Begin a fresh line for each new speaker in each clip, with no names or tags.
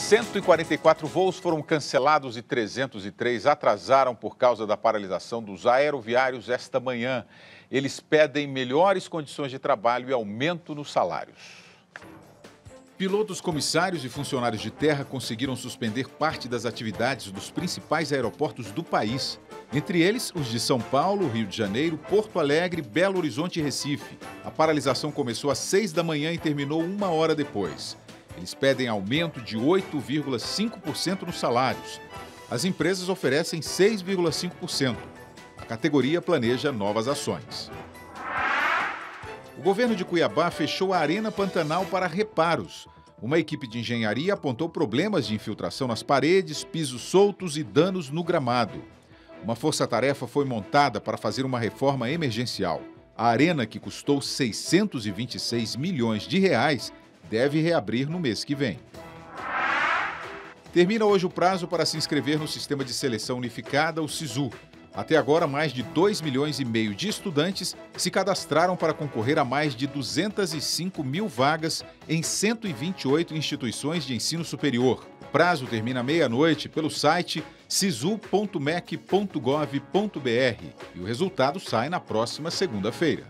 144 voos foram cancelados e 303 atrasaram por causa da paralisação dos aeroviários esta manhã. Eles pedem melhores condições de trabalho e aumento nos salários. Pilotos, comissários e funcionários de terra conseguiram suspender parte das atividades dos principais aeroportos do país. Entre eles, os de São Paulo, Rio de Janeiro, Porto Alegre, Belo Horizonte e Recife. A paralisação começou às 6 da manhã e terminou 1 hora depois. Eles pedem aumento de 8,5% nos salários. As empresas oferecem 6,5%. A categoria planeja novas ações. O governo de Cuiabá fechou a Arena Pantanal para reparos. Uma equipe de engenharia apontou problemas de infiltração nas paredes, pisos soltos e danos no gramado. Uma força-tarefa foi montada para fazer uma reforma emergencial. A arena, que custou 626 milhões de reais, deve reabrir no mês que vem. Termina hoje o prazo para se inscrever no Sistema de Seleção Unificada, o SISU. Até agora, mais de 2,5 milhões de estudantes se cadastraram para concorrer a mais de 205 mil vagas em 128 instituições de ensino superior. O prazo termina à meia-noite pelo site sisu.mec.gov.br e o resultado sai na próxima segunda-feira.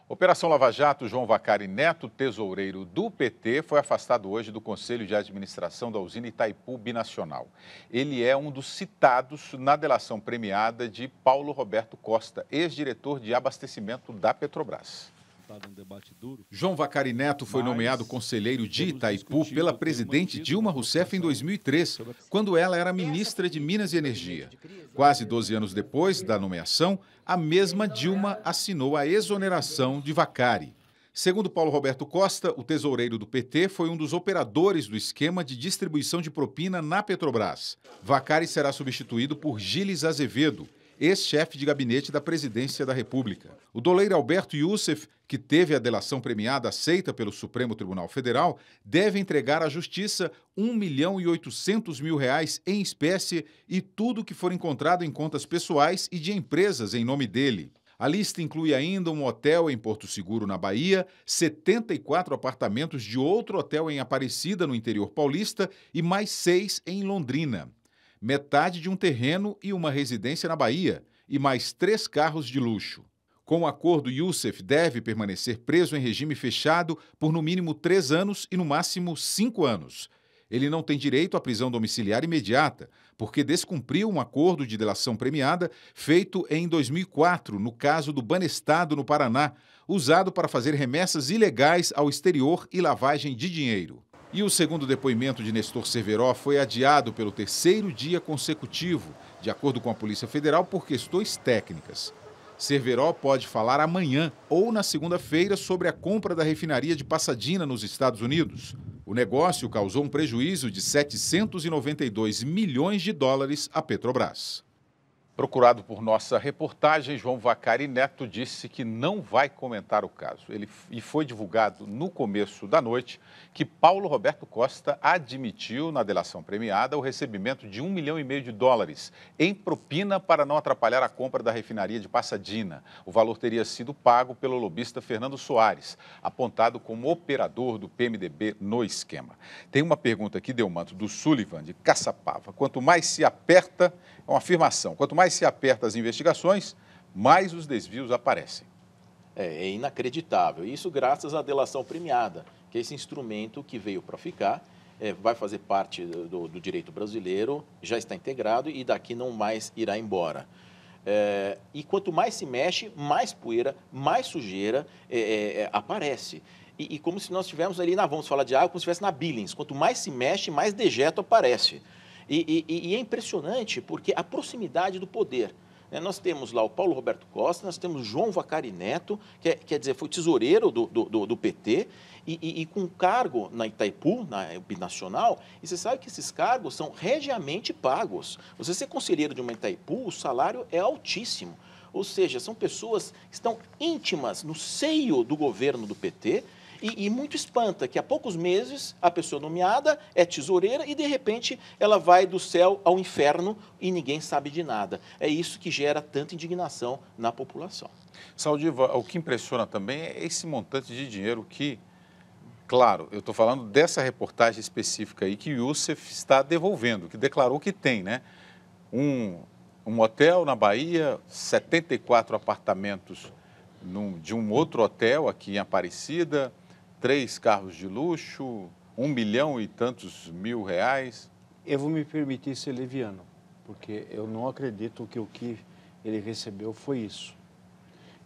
Operação Lava Jato, João Vacari Neto, tesoureiro do PT, foi afastado hoje do Conselho de Administração da usina Itaipu Binacional. Ele é um dos citados na delação premiada de Paulo Roberto Costa, ex-diretor de abastecimento da Petrobras. João Vacari Neto foi nomeado conselheiro de Itaipu pela presidente Dilma Rousseff em 2003, quando ela era ministra de Minas e Energia. Quase 12 anos depois da nomeação, a mesma Dilma assinou a exoneração de Vacari. Segundo Paulo Roberto Costa, o tesoureiro do PT foi um dos operadores do esquema de distribuição de propina na Petrobras. Vacari será substituído por Gilles Azevedo, ex-chefe de gabinete da Presidência da República. O doleiro Alberto Youssef, que teve a delação premiada aceita pelo Supremo Tribunal Federal, deve entregar à Justiça R$1.800.000 em espécie e tudo que for encontrado em contas pessoais e de empresas em nome dele. A lista inclui ainda um hotel em Porto Seguro, na Bahia, 74 apartamentos de outro hotel em Aparecida, no interior paulista, e mais 6 em Londrina. Metade de um terreno e uma residência na Bahia, e mais 3 carros de luxo. Com o acordo, Youssef deve permanecer preso em regime fechado por no mínimo 3 anos e no máximo 5 anos. Ele não tem direito à prisão domiciliar imediata, porque descumpriu um acordo de delação premiada feito em 2004, no caso do Banestado, no Paraná, usado para fazer remessas ilegais ao exterior e lavagem de dinheiro. E o segundo depoimento de Nestor Cerveró foi adiado pelo 3º dia consecutivo, de acordo com a Polícia Federal, por questões técnicas. Cerveró pode falar amanhã ou na segunda-feira sobre a compra da refinaria de Pasadena, nos Estados Unidos. O negócio causou um prejuízo de 792 milhões de dólares à Petrobras. Procurado por nossa reportagem, João Vacari Neto disse que não vai comentar o caso. E foi divulgado no começo da noite que Paulo Roberto Costa admitiu na delação premiada o recebimento de $1,5 milhão em propina para não atrapalhar a compra da refinaria de Pasadena. O valor teria sido pago pelo lobista Fernando Soares, apontado como operador do PMDB no esquema. Tem uma pergunta aqui, Delmanto, do Sullivan, de Caçapava. Quanto mais se aperta, é uma afirmação, quanto mais se aperta as investigações, mais os desvios aparecem.
É inacreditável. Isso graças à delação premiada, que é esse instrumento que veio para ficar, vai fazer parte do direito brasileiro, já está integrado e daqui não mais irá embora. E quanto mais se mexe, mais poeira, mais sujeira aparece. E como se nós estivéssemos ali, vamos falar de água, como se estivesse na Billings. Quanto mais se mexe, mais dejeto aparece. E é impressionante porque a proximidade do poder. Nós temos lá o Paulo Roberto Costa, nós temos João Vacari Neto, quer dizer, foi tesoureiro do PT, e com cargo na Itaipu, na Binacional, e você sabe que esses cargos são regiamente pagos. Você ser conselheiro de uma Itaipu, o salário é altíssimo. Ou seja, são pessoas que estão íntimas no seio do governo do PT, e muito espanta que há poucos meses a pessoa nomeada é tesoureira e, de repente, ela vai do céu ao inferno e ninguém sabe de nada. É isso que gera tanta indignação na população.
Saldiva, o que impressiona também é esse montante de dinheiro que Claro, eu estou falando dessa reportagem específica aí que o Youssef está devolvendo, que declarou que tem, né? Um hotel na Bahia, 74 apartamentos de um outro hotel aqui em Aparecida, 3 carros de luxo, 1 milhão e tantos mil reais.
Eu vou me permitir ser leviano, porque eu não acredito que o que ele recebeu foi isso.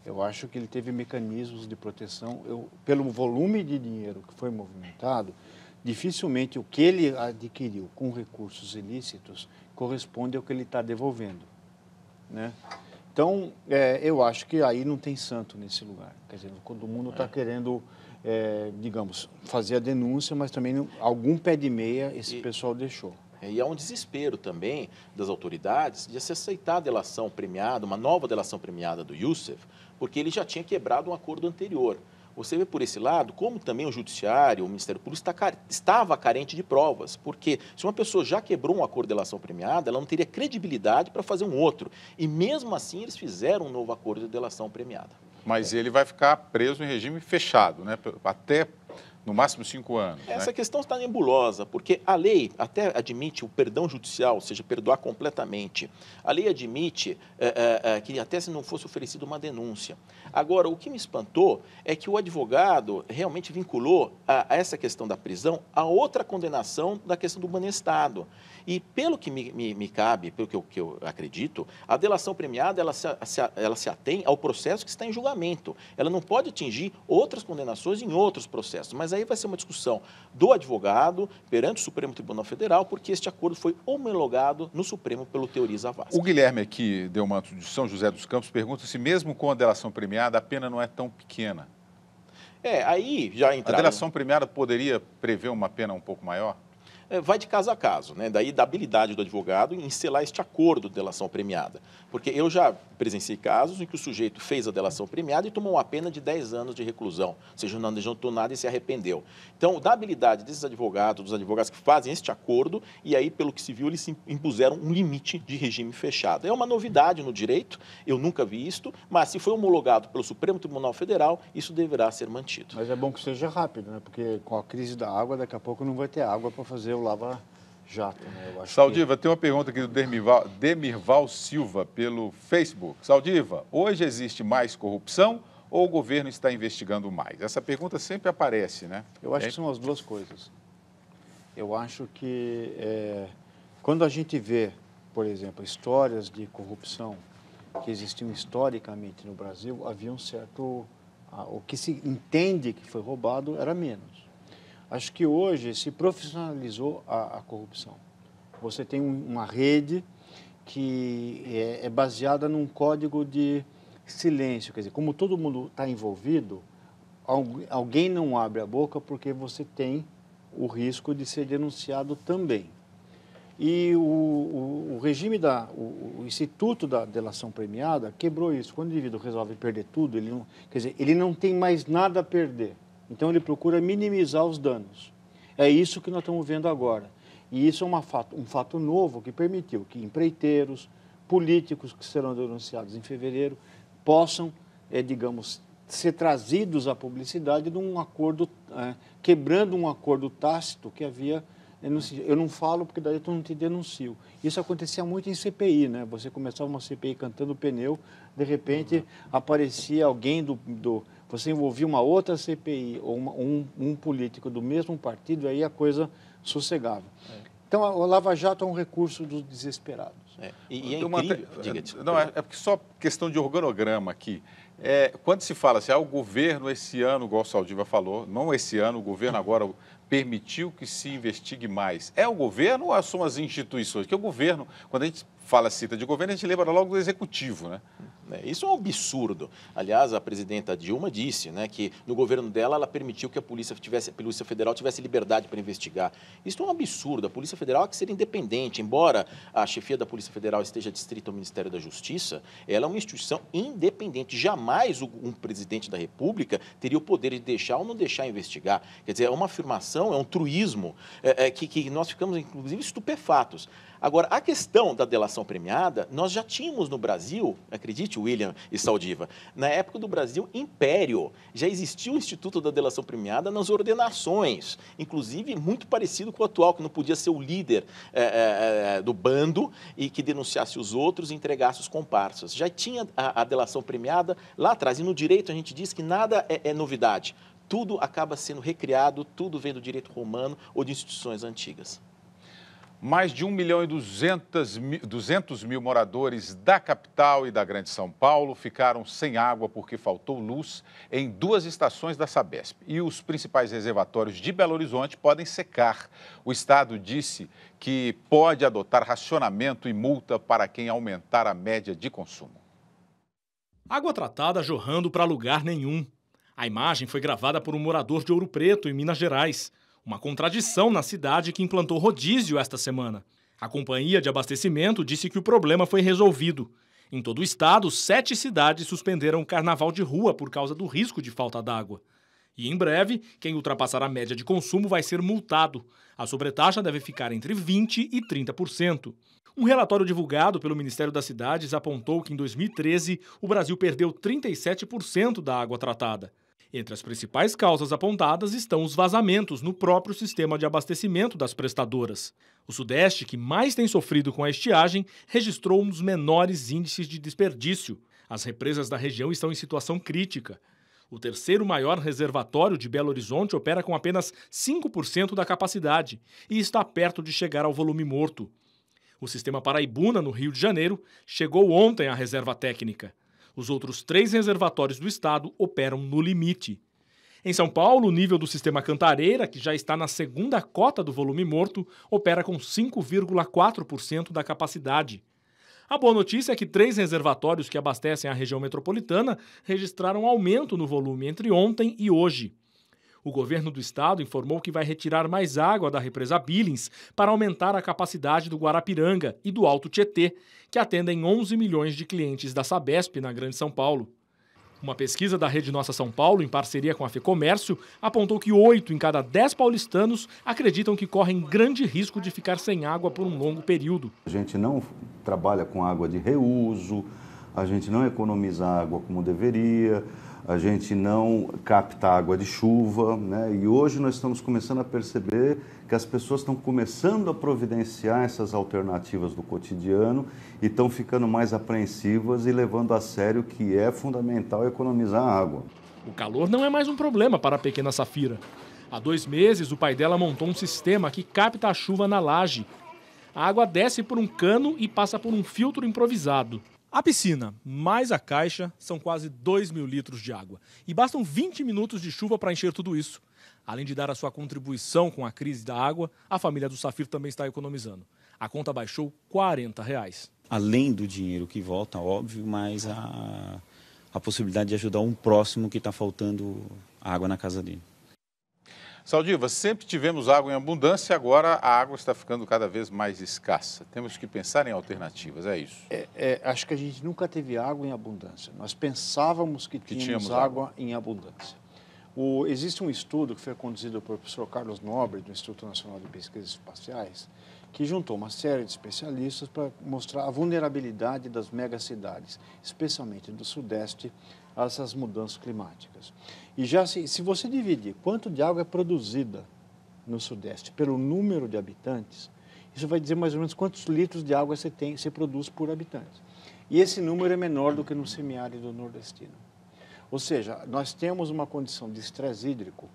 Eu acho que ele teve mecanismos de proteção. Pelo volume de dinheiro que foi movimentado, dificilmente o que ele adquiriu com recursos ilícitos corresponde ao que ele está devolvendo, né? Então, eu acho que aí não tem santo nesse lugar. Quer dizer, todo mundo está querendo, digamos, fazer a denúncia, mas também algum pé de meia esse pessoal deixou.
E há um desespero também das autoridades de se aceitar a delação premiada, uma nova delação premiada do Youssef, porque ele já tinha quebrado um acordo anterior. Você vê por esse lado como também o Judiciário, o Ministério Público estava carente de provas, porque se uma pessoa já quebrou um acordo de delação premiada, ela não teria credibilidade para fazer um outro. E mesmo assim eles fizeram um novo acordo de delação premiada.
Mas ele vai ficar preso em regime fechado, né? Até no máximo 5 anos.
Essa
né?
questão está nebulosa, porque a lei até admite o perdão judicial, ou seja, perdoar completamente. A lei admite que até se não fosse oferecida uma denúncia. Agora, o que me espantou é que o advogado realmente vinculou a essa questão da prisão a outra condenação da questão do banestado. E pelo que me cabe, pelo que eu acredito, a delação premiada ela se atém ao processo que está em julgamento. Ela não pode atingir outras condenações em outros processos, mas aí vai ser uma discussão do advogado perante o Supremo Tribunal Federal, porque este acordo foi homologado no Supremo pelo Teori Zavascki.
O Guilherme aqui, Delmanto de São José dos Campos, pergunta se mesmo com a delação premiada, a pena não é tão pequena.
Aí já entraram...
A delação premiada poderia prever uma pena um pouco maior?
Vai de caso a caso, né? Daí da habilidade do advogado em selar este acordo de delação premiada. Porque eu já presenciei casos em que o sujeito fez a delação premiada e tomou uma pena de 10 anos de reclusão, ou seja, não adiantou nada e se arrependeu. Então, da habilidade desses advogados, dos advogados que fazem este acordo, e aí, pelo que se viu, eles impuseram um limite de regime fechado. É uma novidade no direito, eu nunca vi isto, mas se foi homologado pelo Supremo Tribunal Federal, isso deverá ser mantido.
Mas é bom que seja rápido, né? Porque com a crise da água, daqui a pouco não vai ter água para fazer o lava-jato, né? Eu acho
Saldiva, tem uma pergunta aqui do Demirval Silva pelo Facebook. Saldiva, hoje existe mais corrupção ou o governo está investigando mais? Essa pergunta sempre aparece, né?
Eu acho que são as duas coisas. Eu acho que quando a gente vê, por exemplo, histórias de corrupção que existiam historicamente no Brasil, havia um certo... o que se entende que foi roubado era menos. Acho que hoje se profissionalizou a corrupção. Você tem uma rede que é baseada num código de silêncio. Quer dizer, como todo mundo está envolvido, alguém não abre a boca porque você tem o risco de ser denunciado também. E o regime, o Instituto da Delação Premiada quebrou isso. Quando o indivíduo resolve perder tudo, ele não tem mais nada a perder. Então, ele procura minimizar os danos. É isso que nós estamos vendo agora. E isso é um fato novo que permitiu que empreiteiros, políticos que serão denunciados em fevereiro, possam, digamos, ser trazidos à publicidade num acordo, quebrando um acordo tácito que havia... Eu não falo porque daí eu não te denuncio. Isso acontecia muito em CPI, né? Você começava uma CPI cantando pneu, de repente aparecia alguém você envolvia uma outra CPI ou um político do mesmo partido, aí a coisa sossegava. Então, o Lava Jato é um recurso dos desesperados.
E é incrível...
Não, é porque só questão de organograma aqui. Quando se fala assim, o governo esse ano, igual o Saldiva falou, não esse ano, o governo agora permitiu que se investigue mais. É o governo ou são as instituições? Porque o governo, quando a gente cita de governo, a gente lembra logo do executivo, né?
Isso é um absurdo. Aliás, a presidenta Dilma disse, né, que no governo dela ela permitiu que a Polícia Federal tivesse liberdade para investigar. Isso é um absurdo. A Polícia Federal é que ser independente. Embora a chefia da Polícia Federal esteja adscrita ao Ministério da Justiça, ela é uma instituição independente. Jamais um presidente da República teria o poder de deixar ou não deixar investigar. Quer dizer, é uma afirmação, é um truísmo que nós ficamos, inclusive, estupefatos. Agora, a questão da delação delação premiada, nós já tínhamos no Brasil, acredite, William e Saldiva, na época do Brasil Império, já existia o Instituto da Delação Premiada nas ordenações, inclusive muito parecido com o atual, que não podia ser o líder do bando e que denunciasse os outros e entregasse os comparsas. Já tinha a delação premiada lá atrás, e no direito a gente diz que nada é novidade. Tudo acaba sendo recriado, tudo vem do direito romano ou de instituições antigas.
Mais de 1.200.000 moradores da capital e da Grande São Paulo ficaram sem água porque faltou luz em 2 estações da Sabesp. E os principais reservatórios de Belo Horizonte podem secar. O Estado disse que pode adotar racionamento e multa para quem aumentar a média de consumo.
Água tratada jorrando para lugar nenhum. A imagem foi gravada por um morador de Ouro Preto, em Minas Gerais. Uma contradição na cidade que implantou rodízio esta semana. A companhia de abastecimento disse que o problema foi resolvido. Em todo o estado, 7 cidades suspenderam o carnaval de rua por causa do risco de falta d'água. E em breve, quem ultrapassar a média de consumo vai ser multado. A sobretaxa deve ficar entre 20% e 30%. Um relatório divulgado pelo Ministério das Cidades apontou que em 2013 o Brasil perdeu 37% da água tratada. Entre as principais causas apontadas estão os vazamentos no próprio sistema de abastecimento das prestadoras. O Sudeste, que mais tem sofrido com a estiagem, registrou um dos menores índices de desperdício. As represas da região estão em situação crítica. O terceiro maior reservatório de Belo Horizonte opera com apenas 5% da capacidade e está perto de chegar ao volume morto. O sistema Paraibuna, no Rio de Janeiro, chegou ontem à reserva técnica. Os outros 3 reservatórios do estado operam no limite. Em São Paulo, o nível do sistema Cantareira, que já está na segunda cota do volume morto, opera com 5,4% da capacidade. A boa notícia é que 3 reservatórios que abastecem a região metropolitana registraram aumento no volume entre ontem e hoje. O governo do estado informou que vai retirar mais água da represa Billings para aumentar a capacidade do Guarapiranga e do Alto Tietê, que atendem 11 milhões de clientes da Sabesp na Grande São Paulo. Uma pesquisa da Rede Nossa São Paulo, em parceria com a FEComércio, apontou que 8 em cada 10 paulistanos acreditam que correm grande risco de ficar sem água por um longo período.
A gente não trabalha com água de reuso, a gente não economiza água como deveria, a gente não capta água de chuva, né? E hoje nós estamos começando a perceber que as pessoas estão começando a providenciar essas alternativas do cotidiano e estão ficando mais apreensivas e levando a sério que é fundamental economizar água.
O calor não é mais um problema para a pequena Safira. Há 2 meses, o pai dela montou um sistema que capta a chuva na laje. A água desce por um cano e passa por um filtro improvisado. A piscina, mais a caixa, são quase 2.000 litros de água. E bastam 20 minutos de chuva para encher tudo isso. Além de dar a sua contribuição com a crise da água, a família do Safir também está economizando. A conta baixou R$40.
Além do dinheiro que volta, óbvio, mas a possibilidade de ajudar um próximo que está faltando água na casa dele.
Saldiva, sempre tivemos água em abundância, agora a água está ficando cada vez mais escassa. Temos que pensar em alternativas, é isso?
Acho que a gente nunca teve água em abundância. Nós pensávamos que tínhamos água em abundância. Existe um estudo que foi conduzido pelo professor Carlos Nobre, do Instituto Nacional de Pesquisas Espaciais, que juntou uma série de especialistas para mostrar a vulnerabilidade das megacidades, especialmente do Sudeste, a essas mudanças climáticas. E já se você dividir quanto de água é produzida no Sudeste pelo número de habitantes, isso vai dizer mais ou menos quantos litros de água você produz por habitante. E esse número é menor do que no semiárido nordestino. Ou seja, nós temos uma condição de estresse hídrico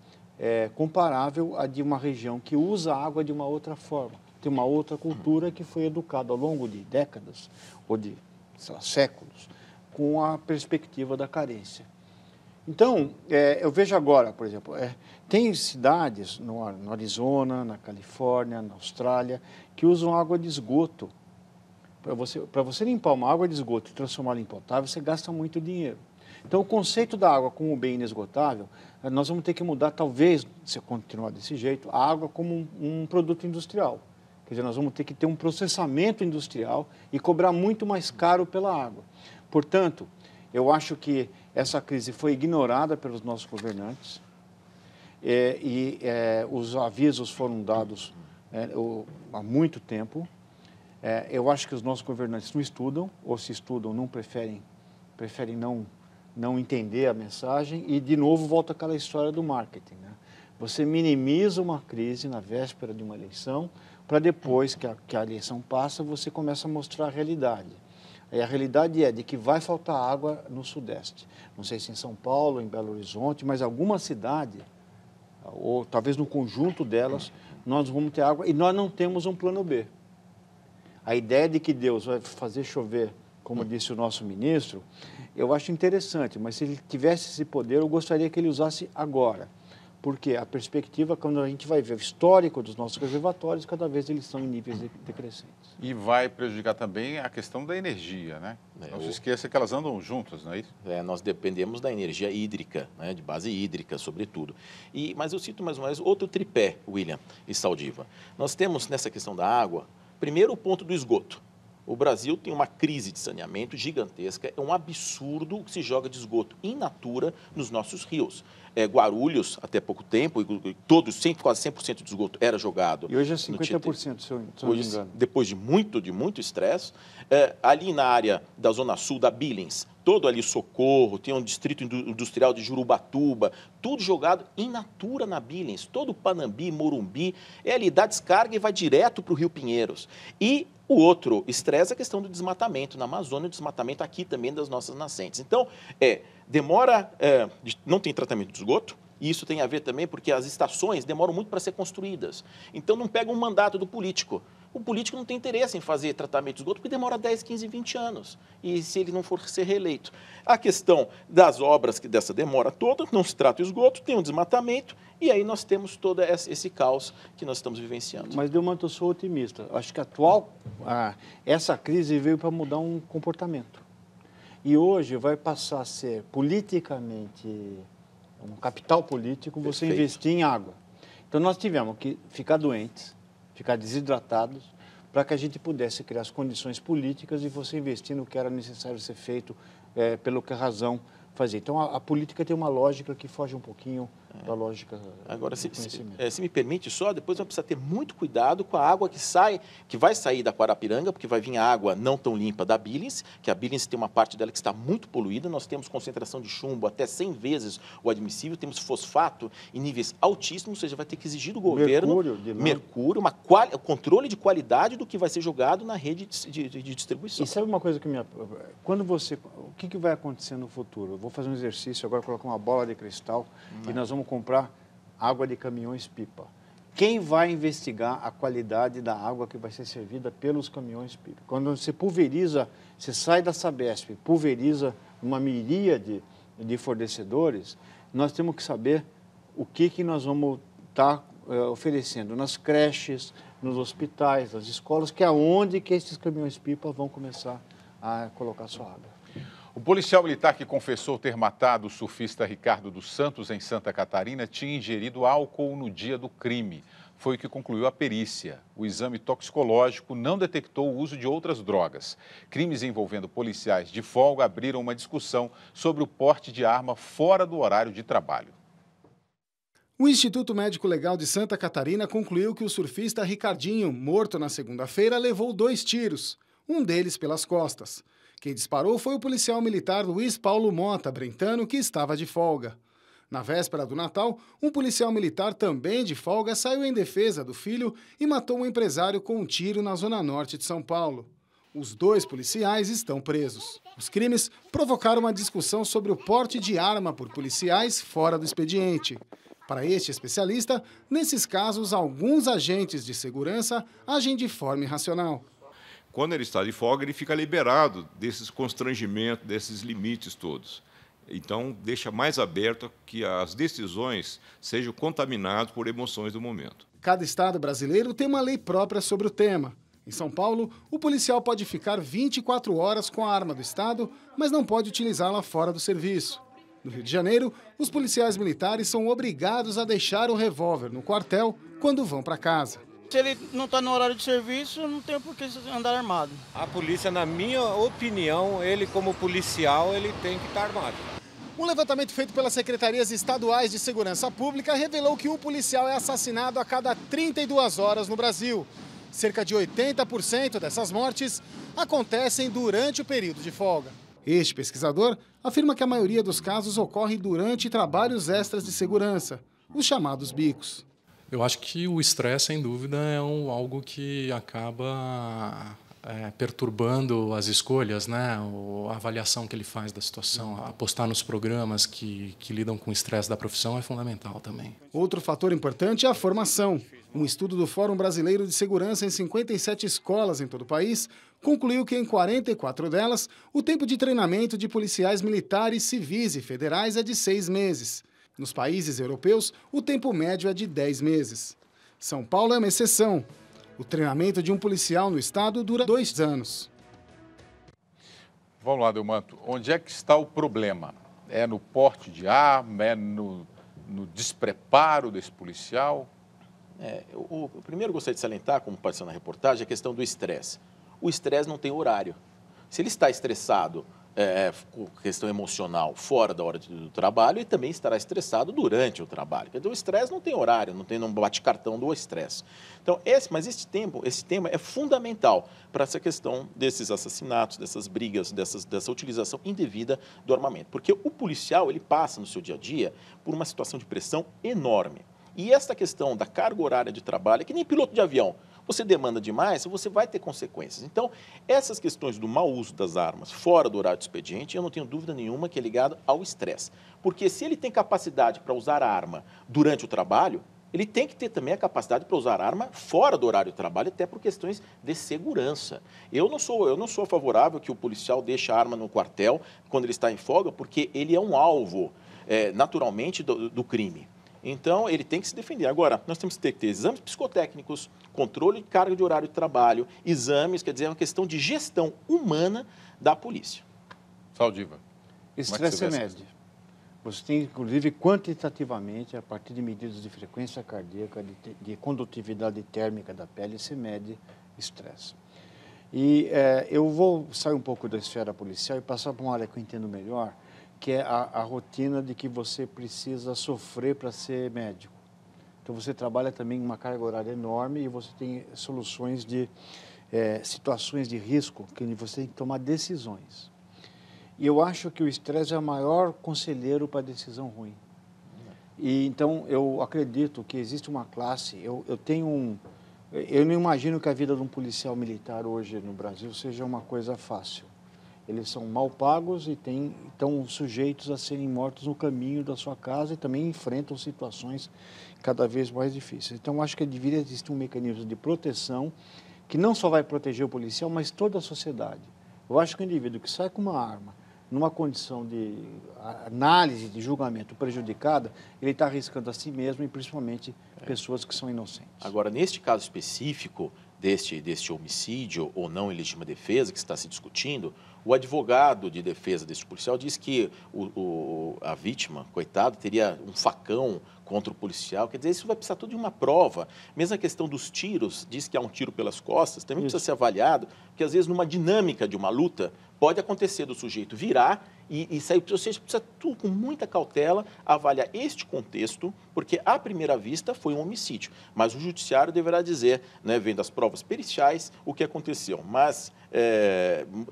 comparável à de uma região que usa a água de uma outra forma. Tem uma outra cultura que foi educada ao longo de décadas ou de séculos com a perspectiva da carência. Então, eu vejo agora, por exemplo, tem cidades no Arizona, na Califórnia, na Austrália, que usam água de esgoto. Para você limpar uma água de esgoto e transformá-la em potável, você gasta muito dinheiro. Então, o conceito da água como um bem inesgotável, nós vamos ter que mudar, talvez, se continuar desse jeito, a água como um produto industrial. Quer dizer, nós vamos ter que ter um processamento industrial e cobrar muito mais caro pela água. Portanto, eu acho que essa crise foi ignorada pelos nossos governantes os avisos foram dados há muito tempo Eu acho que os nossos governantes não estudam, ou se estudam, não preferem não entender a mensagem e, de novo, volta aquela história do marketing, né? Você minimiza uma crise na véspera de uma eleição para depois que a eleição passa, você começa a mostrar a realidade. E a realidade é de que vai faltar água no Sudeste. Não sei se em São Paulo, em Belo Horizonte, mas alguma cidade, ou talvez no conjunto delas, nós vamos ter água e nós não temos um plano B. A ideia de que Deus vai fazer chover, como disse o nosso ministro, eu acho interessante, mas se ele tivesse esse poder, eu gostaria que ele usasse agora. Porque a perspectiva, quando a gente vai ver o histórico dos nossos reservatórios, cada vez eles estão em níveis decrescentes.
E vai prejudicar também a questão da energia, né? Não se esqueça que elas andam juntas, não é isso?
Nós dependemos da energia hídrica, né, de base hídrica, sobretudo. Mas eu cito mais uma vez outro tripé, William e Saldiva. Nós temos, nessa questão da água, primeiro o ponto do esgoto. O Brasil tem uma crise de saneamento gigantesca, é um absurdo o que se joga de esgoto in natura nos nossos rios. Guarulhos, até pouco tempo, quase 100% de esgoto era jogado.
E hoje é 50%, se eu não me engano.
Depois de muito estresse. Ali na área da Zona Sul, da Billings, todo ali Socorro, tem um distrito industrial de Jurubatuba, tudo jogado in natura na Billings, todo Panambi, Morumbi, ali dá descarga e vai direto para o Rio Pinheiros. E o outro estresse é a questão do desmatamento na Amazônia, o desmatamento aqui também das nossas nascentes. Então, não tem tratamento de esgoto, e isso tem a ver também porque as estações demoram muito para ser construídas. Então, não pega um mandato do político. O político não tem interesse em fazer tratamento de esgoto porque demora 10, 15, 20 anos, e se ele não for ser reeleito. A questão das obras, que dessa demora toda, não se trata de esgoto, tem um desmatamento, e aí nós temos todo esse caos que nós estamos vivenciando.
Mas, Delmanto, eu sou otimista. Acho que essa crise veio para mudar um comportamento. E hoje vai passar a ser politicamente, um capital político, você investir em água. Então, nós tivemos que ficar doentes, ficar desidratados, para que a gente pudesse criar as condições políticas e você investir no que era necessário ser feito, pelo que a razão fazia. Então, a política tem uma lógica que foge um pouquinho da lógica
Agora,
do conhecimento.
Se me permite só, depois vai precisar ter muito cuidado com a água que vai sair da Guarapiranga, porque vai vir a água não tão limpa da Billings, que a Billings tem uma parte dela que está muito poluída, nós temos concentração de chumbo até 100 vezes o admissível, temos fosfato em níveis altíssimos, ou seja, vai ter que exigir do governo mercúrio, controle de qualidade do que vai ser jogado na rede de distribuição.
E sabe uma coisa que o que vai acontecer no futuro? Eu vou fazer um exercício agora, colocar uma bola de cristal e nós vamos comprar água de caminhões-pipa. Quem vai investigar a qualidade da água que vai ser servida pelos caminhões-pipa? Quando você pulveriza, você sai da Sabesp, pulveriza uma miríade de fornecedores, nós temos que saber o que nós vamos estar oferecendo nas creches, nos hospitais, nas escolas, que é onde que esses caminhões-pipa vão começar a colocar sua água.
O policial militar que confessou ter matado o surfista Ricardo dos Santos em Santa Catarina tinha ingerido álcool no dia do crime. Foi o que concluiu a perícia. O exame toxicológico não detectou o uso de outras drogas. Crimes envolvendo policiais de folga abriram uma discussão sobre o porte de arma fora do horário de trabalho.
O Instituto Médico Legal de Santa Catarina concluiu que o surfista Ricardinho, morto na segunda-feira, levou 2 tiros, um deles pelas costas. Quem disparou foi o policial militar Luiz Paulo Mota Brentano, que estava de folga. Na véspera do Natal, um policial militar também de folga saiu em defesa do filho e matou um empresário com um tiro na zona norte de São Paulo. Os 2 policiais estão presos. Os crimes provocaram uma discussão sobre o porte de arma por policiais fora do expediente. Para este especialista, nesses casos, alguns agentes de segurança agem de forma irracional.
Quando ele está de folga, ele fica liberado desses constrangimentos, desses limites todos. Então, deixa mais aberto que as decisões sejam contaminadas por emoções do momento.
Cada estado brasileiro tem uma lei própria sobre o tema. Em São Paulo, o policial pode ficar 24 horas com a arma do estado, mas não pode utilizá-la fora do serviço. No Rio de Janeiro, os policiais militares são obrigados a deixar o revólver no quartel quando vão para casa.
Se ele não está no horário de serviço, não tem por que andar armado.
A polícia, na minha opinião, ele como policial, ele tem que estar armado.
Um levantamento feito pelas secretarias estaduais de segurança pública revelou que um policial é assassinado a cada 32 horas no Brasil. Cerca de 80% dessas mortes acontecem durante o período de folga. Este pesquisador afirma que a maioria dos casos ocorre durante trabalhos extras de segurança, os chamados bicos.
Eu acho que o estresse, sem dúvida, é algo que acaba perturbando as escolhas, né? A avaliação que ele faz da situação, apostar nos programas que lidam com o estresse da profissão é fundamental também.
Outro fator importante é a formação. Um estudo do Fórum Brasileiro de Segurança em 57 escolas em todo o país concluiu que em 44 delas, o tempo de treinamento de policiais militares, civis e federais é de 6 meses. Nos países europeus, o tempo médio é de 10 meses. São Paulo é uma exceção. O treinamento de um policial no estado dura 2 anos.
Vamos lá, Delmanto. Onde é que está o problema? É no porte de arma? É no despreparo desse policial?
O primeiro gostaria de salientar, como apareceu na reportagem, a questão do estresse. O estresse não tem horário. Se ele está estressado com questão emocional fora da hora do trabalho, ele também estará estressado durante o trabalho. Quer dizer, o estresse não tem horário, não bate cartão do estresse. Então, esse tema é fundamental para essa questão desses assassinatos, dessas brigas, dessa utilização indevida do armamento. Porque o policial, ele passa no seu dia a dia por uma situação de pressão enorme. E essa questão da carga horária de trabalho é que nem piloto de avião. Você demanda demais, você vai ter consequências. Então, essas questões do mau uso das armas fora do horário de expediente, eu não tenho dúvida nenhuma que é ligado ao estresse. Porque se ele tem capacidade para usar a arma durante o trabalho, ele tem que ter também a capacidade para usar a arma fora do horário de trabalho, até por questões de segurança. Eu não sou favorável que o policial deixe a arma no quartel quando ele está em folga, porque ele é um alvo, naturalmente, do crime. Então, ele tem que se defender. Agora, nós temos que ter exames psicotécnicos, controle de carga de horário de trabalho, exames, quer dizer, é uma questão de gestão humana da polícia.
Saldiva.
Estresse mede. Você tem, inclusive, quantitativamente, a partir de medidas de frequência cardíaca, de condutividade térmica da pele, se mede estresse. E eu vou sair um pouco da esfera policial e passar para uma área que eu entendo melhor, que é a rotina de que você precisa sofrer para ser médico. Então, você trabalha também em uma carga horária enorme e você tem soluções de situações de risco que você tem que tomar decisões. E eu acho que o estresse é o maior conselheiro para decisão ruim. E, então, eu acredito que existe uma classe, eu não imagino que a vida de um policial militar hoje no Brasil seja uma coisa fácil. Eles são mal pagos e estão sujeitos a serem mortos no caminho da sua casa e também enfrentam situações cada vez mais difíceis. Então, acho que deveria existir um mecanismo de proteção que não só vai proteger o policial, mas toda a sociedade. Eu acho que o indivíduo que sai com uma arma, numa condição de análise, de julgamento prejudicada, ele está arriscando a si mesmo e principalmente pessoas que são inocentes.
Agora, neste caso específico deste homicídio ou não em legítima defesa que está se discutindo, o advogado de defesa deste policial diz que a vítima, coitado, teria um facão contra o policial. Quer dizer, isso vai precisar tudo de uma prova. Mesmo a questão dos tiros, diz que há um tiro pelas costas, também precisa ser avaliado, porque às vezes numa dinâmica de uma luta pode acontecer do sujeito virar e sair. Ou seja, precisa tudo com muita cautela avaliar este contexto, porque à primeira vista foi um homicídio. Mas o judiciário deverá dizer, né, vendo as provas periciais, o que aconteceu. Mas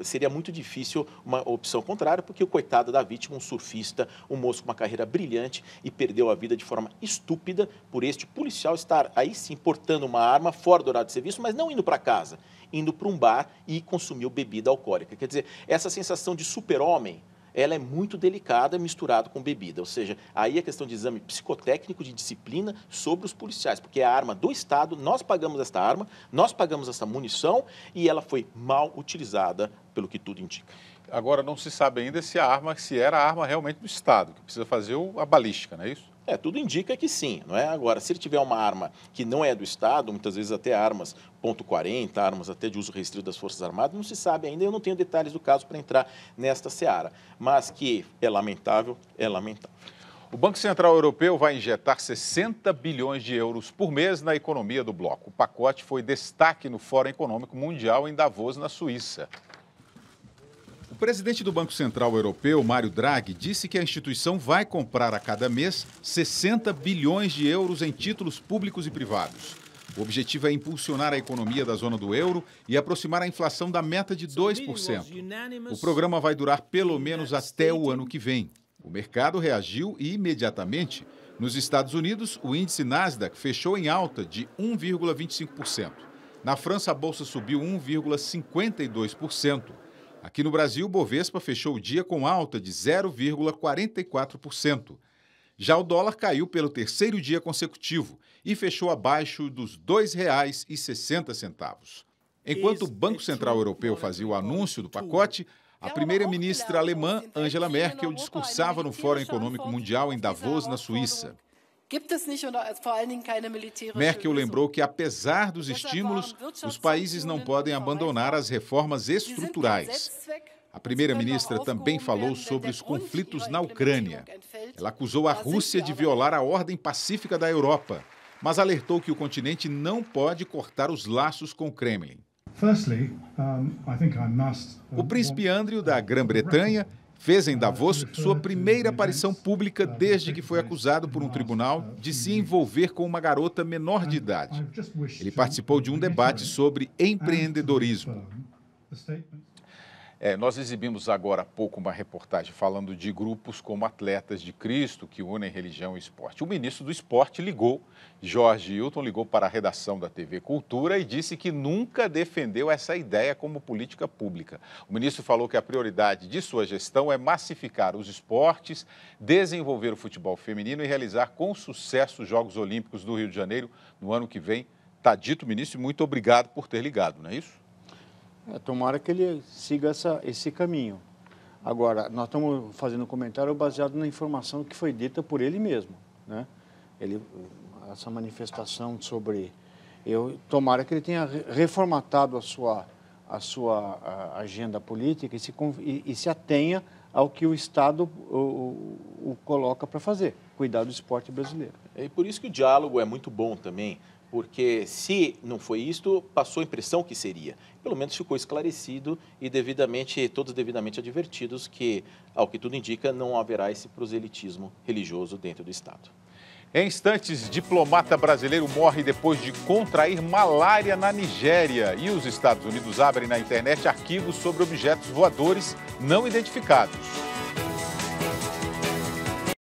seria muito difícil uma opção contrária, porque o coitado da vítima, um surfista, um moço com uma carreira brilhante e perdeu a vida de forma estúpida por este policial estar aí sim portando uma arma fora do horário de serviço, mas não indo para casa, indo para um bar e consumiu bebida alcoólica. Quer dizer, essa sensação de super-homem, ela é muito delicada misturada com bebida. Ou seja, aí a questão de exame psicotécnico, de disciplina sobre os policiais, porque é a arma do Estado, nós pagamos esta arma, nós pagamos essa munição e ela foi mal utilizada, pelo que tudo indica.
Agora, não se sabe ainda se era a arma realmente do Estado, que precisa fazer a balística, não é isso?
Tudo indica que sim, não é? Agora, se ele tiver uma arma que não é do Estado, muitas vezes até armas .40, armas até de uso restrito das Forças Armadas, não se sabe ainda, eu não tenho detalhes do caso para entrar nesta seara, mas que é lamentável, é lamentável.
O Banco Central Europeu vai injetar 60 bilhões de euros por mês na economia do bloco. O pacote foi destaque no Fórum Econômico Mundial em Davos, na Suíça.
O presidente do Banco Central Europeu, Mário Draghi, disse que a instituição vai comprar a cada mês 60 bilhões de euros em títulos públicos e privados. O objetivo é impulsionar a economia da zona do euro e aproximar a inflação da meta de 2%. O programa vai durar pelo menos até o ano que vem. O mercado reagiu e, imediatamente, nos Estados Unidos, o índice Nasdaq fechou em alta de 1,25%. Na França, a bolsa subiu 1,52%. Aqui no Brasil, o Bovespa fechou o dia com alta de 0,44%. Já o dólar caiu pelo terceiro dia consecutivo e fechou abaixo dos R$ 2,60. Enquanto o Banco Central Europeu fazia o anúncio do pacote, a primeira-ministra alemã, Angela Merkel, discursava no Fórum Econômico Mundial em Davos, na Suíça. Merkel lembrou que, apesar dos estímulos, os países não podem abandonar as reformas estruturais. A primeira-ministra também falou sobre os conflitos na Ucrânia. Ela acusou a Rússia de violar a ordem pacífica da Europa, mas alertou que o continente não pode cortar os laços com o Kremlin. O príncipe Andrew, da Grã-Bretanha, fez em Davos sua primeira aparição pública desde que foi acusado por um tribunal de se envolver com uma garota menor de idade. Ele participou de um debate sobre empreendedorismo.
Nós exibimos agora há pouco uma reportagem falando de grupos como Atletas de Cristo, que unem religião e esporte. O ministro do Esporte Jorge Hilton, ligou para a redação da TV Cultura e disse que nunca defendeu essa ideia como política pública. O ministro falou que a prioridade de sua gestão é massificar os esportes, desenvolver o futebol feminino e realizar com sucesso os Jogos Olímpicos do Rio de Janeiro no ano que vem. Está dito, ministro, e muito obrigado por ter ligado, não é isso?
Tomara que ele siga esse caminho. Agora, nós estamos fazendo um comentário baseado na informação que foi dita por ele mesmo, né? Essa manifestação sobre... tomara que ele tenha reformatado a sua agenda política e se atenha ao que o Estado o coloca para fazer, cuidar do esporte brasileiro.
E por isso que o diálogo é muito bom também, porque se não foi isto, passou a impressão que seria. Pelo menos ficou esclarecido e todos devidamente advertidos que, ao que tudo indica, não haverá esse proselitismo religioso dentro do Estado.
Em instantes, diplomata brasileiro morre depois de contrair malária na Nigéria. E os Estados Unidos abrem na internet arquivos sobre objetos voadores não identificados.